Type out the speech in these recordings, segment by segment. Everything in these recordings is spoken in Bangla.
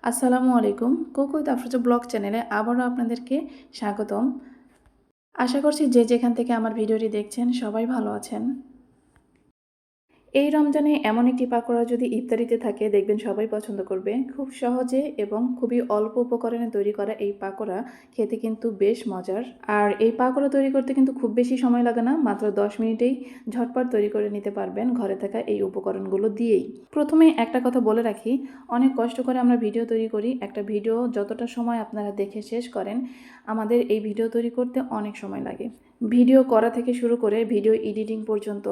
আসসালামু আলাইকুম। কোকো তাফরুজা ব্লগ চ্যানেলে আবারও আপনাদেরকে স্বাগতম। আশা করছি যে যেখান থেকে আমার ভিডিওটি দেখছেন সবাই ভালো আছেন। এই রমজানে এমন একটি পাকোড়া যদি ইফতারিতে থাকে দেখবেন সবাই পছন্দ করবে। খুব সহজে এবং খুবই অল্প উপকরণে তৈরি করা এই পাকোড়া খেতে কিন্তু বেশ মজার। আর এই পাকোড়া তৈরি করতে কিন্তু খুব বেশি সময় লাগে না, মাত্র 10 মিনিটেই ঝটপট তৈরি করে নিতে পারবেন ঘরে থাকা এই উপকরণগুলো দিয়েই। প্রথমে একটা কথা বলে রাখি, অনেক কষ্ট করে আমরা ভিডিও তৈরি করি। একটা ভিডিও যতটা সময় আপনারা দেখে শেষ করেন, আমাদের এই ভিডিও তৈরি করতে অনেক সময় লাগে। ভিডিও করা থেকে শুরু করে ভিডিও এডিটিং পর্যন্ত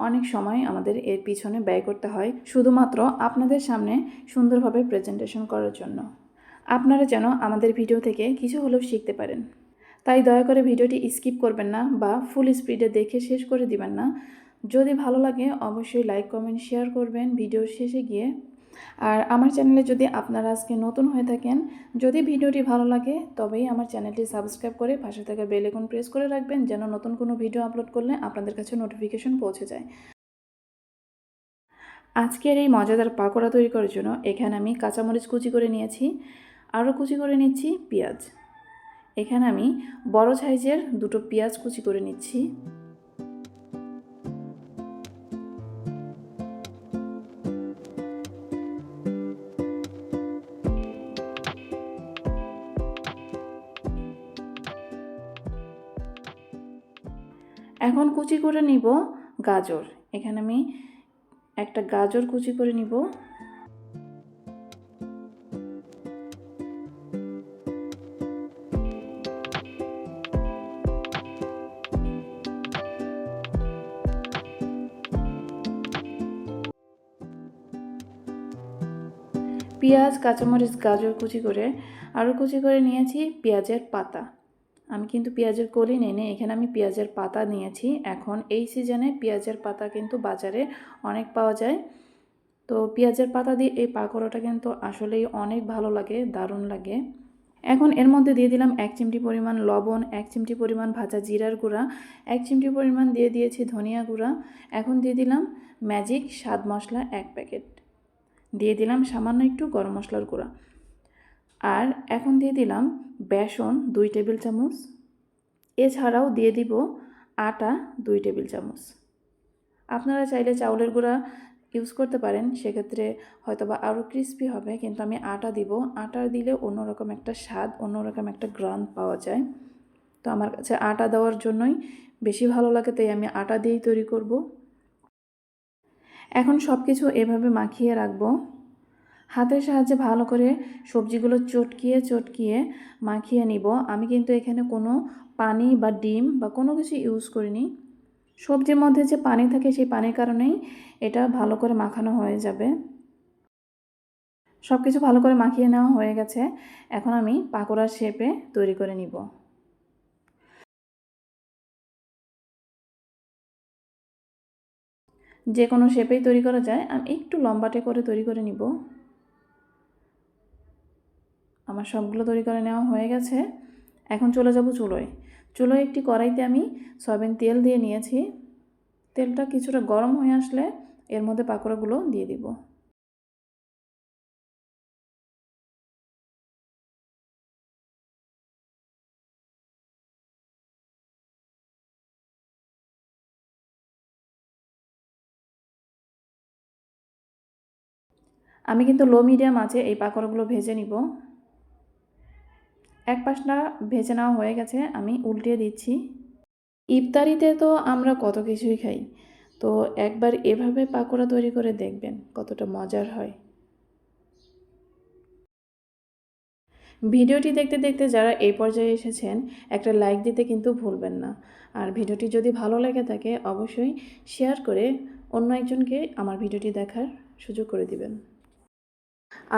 অনেক সময় আমাদের এর পিছনে ব্যয় করতে হয়, শুধুমাত্র আপনাদের সামনে সুন্দরভাবে প্রেজেন্টেশন করার জন্য। আপনারা যেন আমাদের ভিডিও থেকে কিছু হলেও শিখতে পারেন। তাই দয়া করে ভিডিওটি স্কিপ করবেন না বা ফুল স্পিডে দেখে শেষ করে দিবেন না। যদি ভালো লাগে অবশ্যই লাইক, কমেন্ট, শেয়ার করবেন ভিডিওর শেষে গিয়ে। আর আমার চ্যানেলে যদি আপনারা আজকে নতুন হয়ে থাকেন, যদি ভিডিওটি ভালো লাগে তবেই আমার চ্যানেলটি সাবস্ক্রাইব করে পাশে থাকা বেল আইকন প্রেস করে রাখবেন, যেন নতুন কোনো ভিডিও আপলোড করলে আপনাদের কাছে নোটিফিকেশন পৌঁছে যায়। আজকের এই মজাদার পাকোড়া তৈরি করার জন্য এখানে আমি কাঁচামরিচ কুচি করে নিয়েছি, আরও কুচি করে নিচ্ছি পেঁয়াজ। এখানে আমি বড় সাইজের দুটো পেঁয়াজ কুচি করে নিচ্ছি। এখন কুচি করে নিব গাজর। এখানে আমি একটা গাজর কুচি করে নিব। পেঁয়াজ, কাঁচামরিচ, গাজর কুচি করে আরও কুচি করে নিয়েছি পেঁয়াজের পাতা। আমি কিন্তু পেঁয়াজের কলি নিই, এখানে আমি পেঁয়াজের পাতা নিয়েছি। এখন এই সিজনে পেঁয়াজের পাতা কিন্তু বাজারে অনেক পাওয়া যায়। তো পেঁয়াজের পাতা দিয়ে এই পাকোড়াটা কিন্তু আসলেই অনেক ভালো লাগে, দারুণ লাগে। এখন এর মধ্যে দিয়ে দিলাম 1 চিমটি পরিমাণ লবণ, 1 চিমটি পরিমাণ ভাজা জিরার গুঁড়া, 1 চিমটি পরিমাণ দিয়ে দিয়েছি ধনিয়া গুঁড়া। এখন দিয়ে দিলাম ম্যাজিক স্বাদ মশলা 1 প্যাকেট, দিয়ে দিলাম সামান্য একটু গরম মশলার গুঁড়া। আর এখন দিয়ে দিলাম বেসন 2 টেবিল চামচ। এছাড়াও দিয়ে দিব আটা 2 টেবিল চামচ। আপনারা চাইলে চাউলের গুঁড়া ইউজ করতে পারেন, সেক্ষেত্রে হয়তোবা আরও ক্রিস্পি হবে, কিন্তু আমি আটা দিব। আটা দিলে অন্যরকম একটা স্বাদ, অন্যরকম একটা গ্রান পাওয়া যায়। তো আমার কাছে আটা দেওয়ার জন্যই বেশি ভালো লাগে, তাই আমি আটা দিয়েই তৈরি করব। এখন সব কিছু এভাবে মাখিয়ে রাখবো। হাতের সাহায্যে ভালো করে সবজিগুলো চটকিয়ে চটকিয়ে মাখিয়ে নিব। আমি কিন্তু এখানে কোনো পানি বা ডিম বা কোনো কিছু ইউজ করিনি। সবজির মধ্যে যে পানি থাকে সেই পানির কারণেই এটা ভালো করে মাখানো হয়ে যাবে। সব কিছু ভালো করে মাখিয়ে নেওয়া হয়ে গেছে। এখন আমি পাকোড়ার শেপে তৈরি করে নিব। যে কোনো শেপেই তৈরি করা যায়, আমি একটু লম্বাটে করে তৈরি করে নিব। আমার সবগুলো তৈরি করে নেওয়া হয়ে গেছে। এখন চলে যাব চুলোয়। চুলোয় একটি কড়াইতে আমি সয়াবিন তেল দিয়ে নিয়েছি। তেলটা কিছুটা গরম হয়ে আসলে এর মধ্যে পাকোড়াগুলো দিয়ে দিব। আমি কিন্তু লো মিডিয়াম আঁচে এই পাকোড়াগুলো ভেজে নিব। এক পাশটা ভেজে নেওয়া হয়ে গেছে, আমি উল্টিয়ে দিচ্ছি। ইফতারিতে তো আমরা কত কিছুই খাই, তো একবার এভাবে পাকোড়া তৈরি করে দেখবেন কতটা মজার হয়। ভিডিওটি দেখতে দেখতে যারা এই পর্যায়ে এসেছেন, একটা লাইক দিতে কিন্তু ভুলবেন না। আর ভিডিওটি যদি ভালো লেগে থাকে অবশ্যই শেয়ার করে অন্য একজনকে আমার ভিডিওটি দেখার সুযোগ করে দিবেন।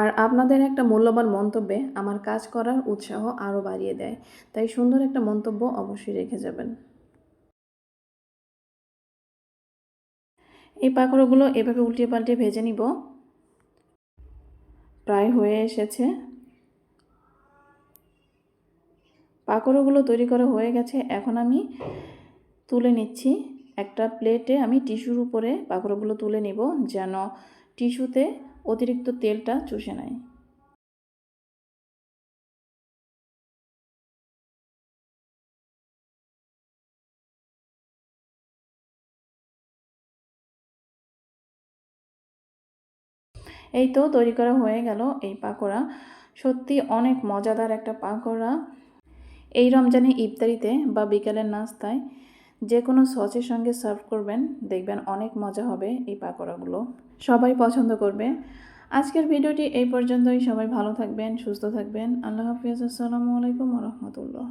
আর আপনাদের একটা মূল্যবান মন্তব্যে আমার কাজ করার উৎসাহ আরও বাড়িয়ে দেয়, তাই সুন্দর একটা মন্তব্য অবশ্যই রেখে যাবেন। এই পাকোড়াগুলো এভাবে উল্টিয়ে পাল্টিয়ে ভেজে নিব। প্রায় হয়ে এসেছে। পাকোড়াগুলো তৈরি করা হয়ে গেছে। এখন আমি তুলে নিচ্ছি। একটা প্লেটে আমি টিস্যুর উপরে পাকোড়াগুলো তুলে নিব, যেন টিস্যুতে অতিরিক্ত তেলটা চুষে নেয়। এই তো তৈরি করা হয়ে গেল এই পাকোড়া। সত্যি অনেক মজাদার একটা পাকোড়া। এই রমজানে ইফতারিতে বা বিকেলের নাস্তায় যে কোনো সসের সঙ্গে সার্ভ করবেন, দেখবেন অনেক মজা হবে এই পাকোড়াগুলো। সবাই পছন্দ করবে। আজকের ভিডিওটি এই পর্যন্তই। সবাই ভালো থাকবেন, সুস্থ থাকবেন। আল্লাহ হাফিজ। আসসালামু আলাইকুম ওয়া রাহমাতুল্লাহ।